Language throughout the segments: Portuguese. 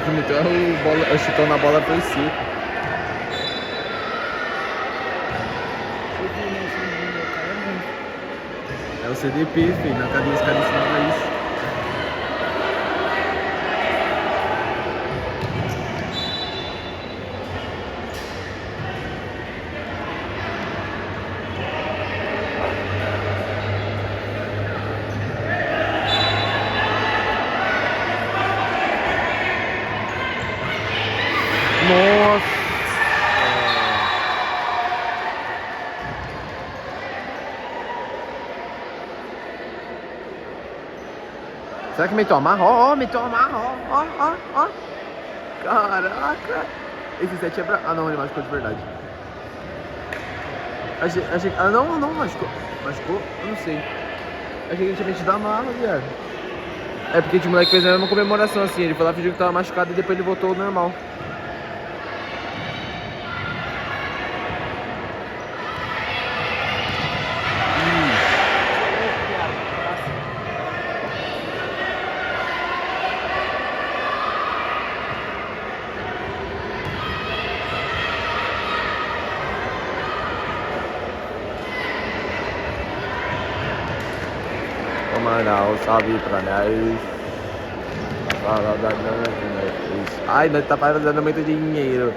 que meteu o chutão na bola foi seco. É o CDP, filho. Na cadeia os caras ensinavam isso. Nossa! Será que meteu a marra? Ó, meteu a marra, ó. Caraca! Esse set é brabo. Ah, não, ele machucou de verdade. Achei... Ah, não, machucou. Machucou? Eu não sei. Achei que ele tinha metido a marra, viado. É porque o moleque fez a mesma comemoração assim. Ele foi lá, fingiu que tava machucado e depois ele voltou ao normal. Mandar um salve pra nós. Ai, nós tá fazendo muito dinheiro.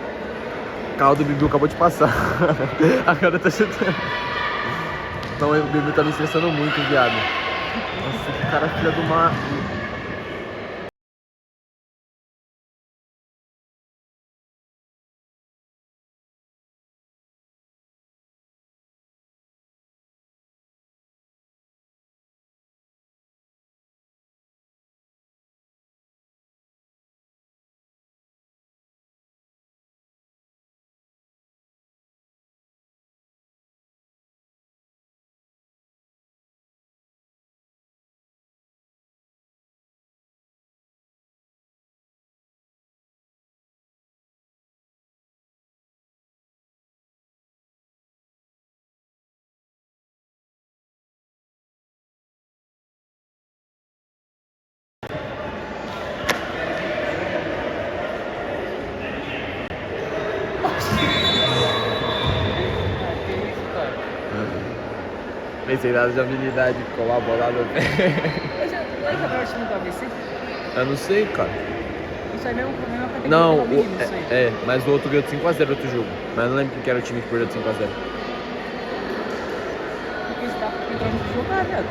O carro do Bibiu acabou de passar. Agora tá chutando. Não, o Bibiu tá me estressando muito, viado. Nossa, que cara filha do mar. Pensei nada de habilidade, colar a bola no pé. Vai jogar o time do ABC? Eu não sei, cara. Isso aí mesmo é uma categoria Não, feminina, isso aí. mas o outro ganhou de 5x0 outro jogo. Mas eu não lembro quem que era o time que perdeu de 5x0. Porque você tá entrando pra jogar, viado.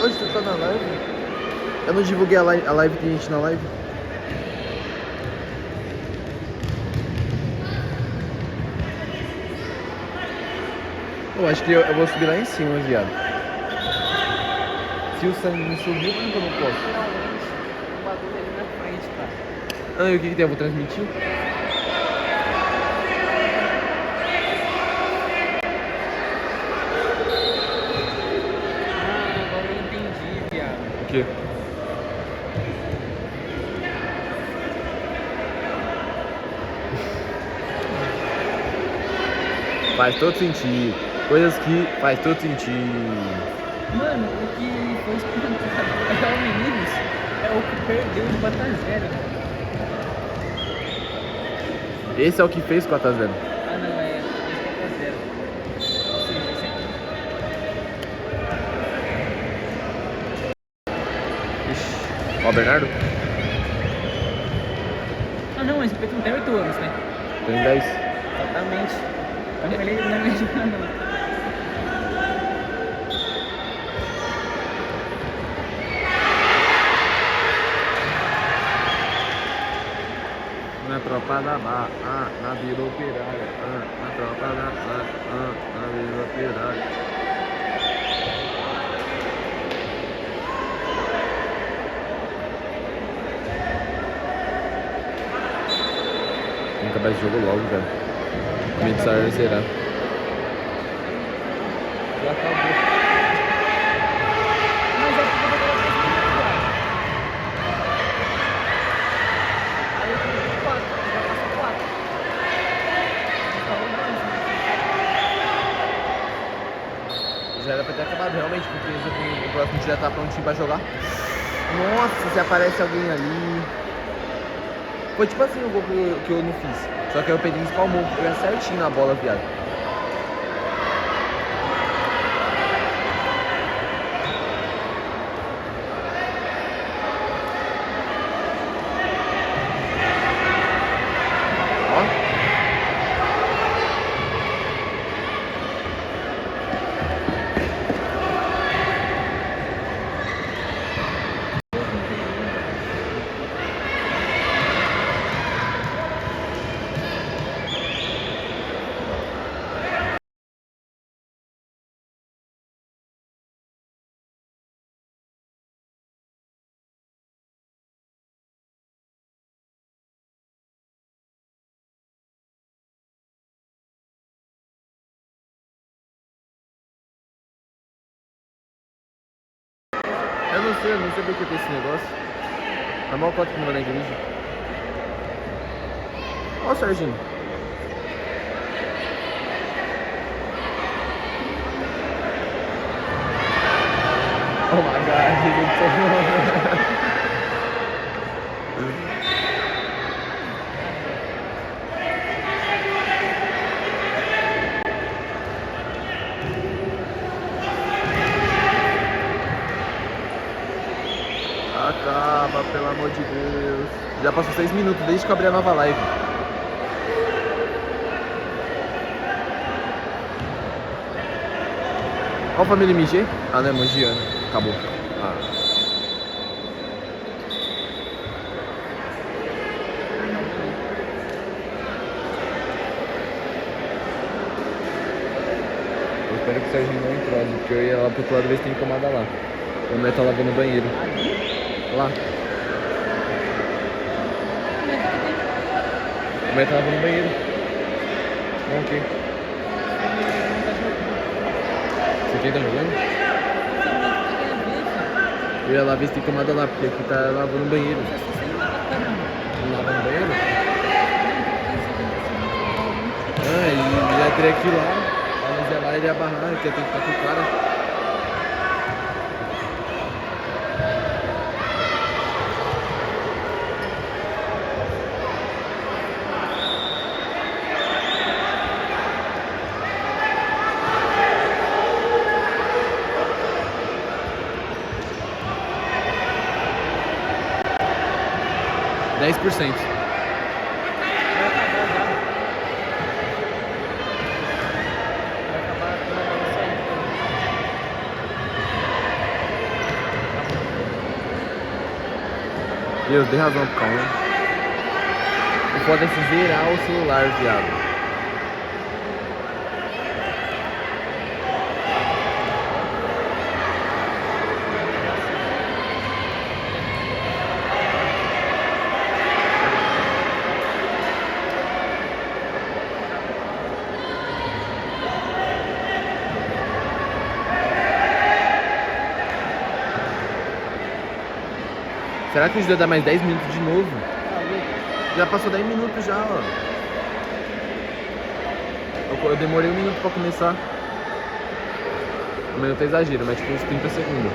Hoje você tá na live? Eu não divulguei a live, tem gente na live. Eu acho que eu vou subir lá em cima, viado. Se o sangue me subiu, por que eu não posso? Finalmente, o bagulho ali na frente, cara. Ah, e o que tem? Eu vou transmitir? Ah, agora eu entendi, viado. O quê? Faz todo sentido. Coisas que faz todo sentido. Mano, o que foi espantado é o Meninos, é o que perdeu de 4x0. Esse é o que fez 4x0. Ah, não, é 4x0. Ou seja, esse aqui. Ixi. Ó, Bernardo? Ah, não, esse aqui tem 8 anos, né? Tem 10. Exatamente. Então ele não é jogar, não. Na tropa da barra, na Vila Operária, na tropa da barra, na Vila Operária. Tem que acabar esse jogo logo, velho. Começar será. Já acabou. Mas é porque eu vou colocar esse aqui, cara. Aí eu tenho 4, já passou 4. Já era pra ter acabado realmente, porque o próximo já tá prontinho pra jogar. Nossa, se aparece alguém ali. Foi tipo assim o gol que eu não fiz. Só que aí o Pedrinho espalmou, foi certinho na bola, viado. Ó. Eu não sei por que tem esse negócio. A maior cota que não vai na igreja. Ó o Serginho. Oh my god, ele entrou. Acaba, pelo amor de Deus. Já passou 6 minutos desde que eu abri a nova live. Qual família MG? Ah, não é Mogiana. Acabou. Ah. Eu espero que o Serginho não entrose, porque eu ia lá pro outro lado ver se tem tomada lá. O Neto tá lavando o banheiro. Lá. O Neto tá lavando o banheiro. Não, o quê? Você quem tá jogando? Eu ia lá ver se tem tomada lá, porque aqui tá lavando o banheiro. Não lava no banheiro? Ah, ele já teria que ir lá. Mas ia lá, ele ia barrar, que eu tenho que ficar com o cara. Dez por cento. Deus, dei razão pro Calma. O foda é se zerar o celular, viado. Será que o Judeu dá mais 10 minutos de novo? Já passou 10 minutos já, ó. Eu demorei 1 minuto pra começar. 1 minuto é exagero, mas tipo uns 30 segundos.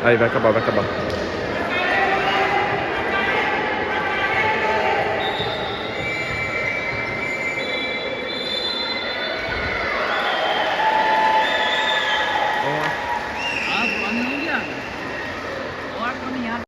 Aí, vai acabar, vai acabar.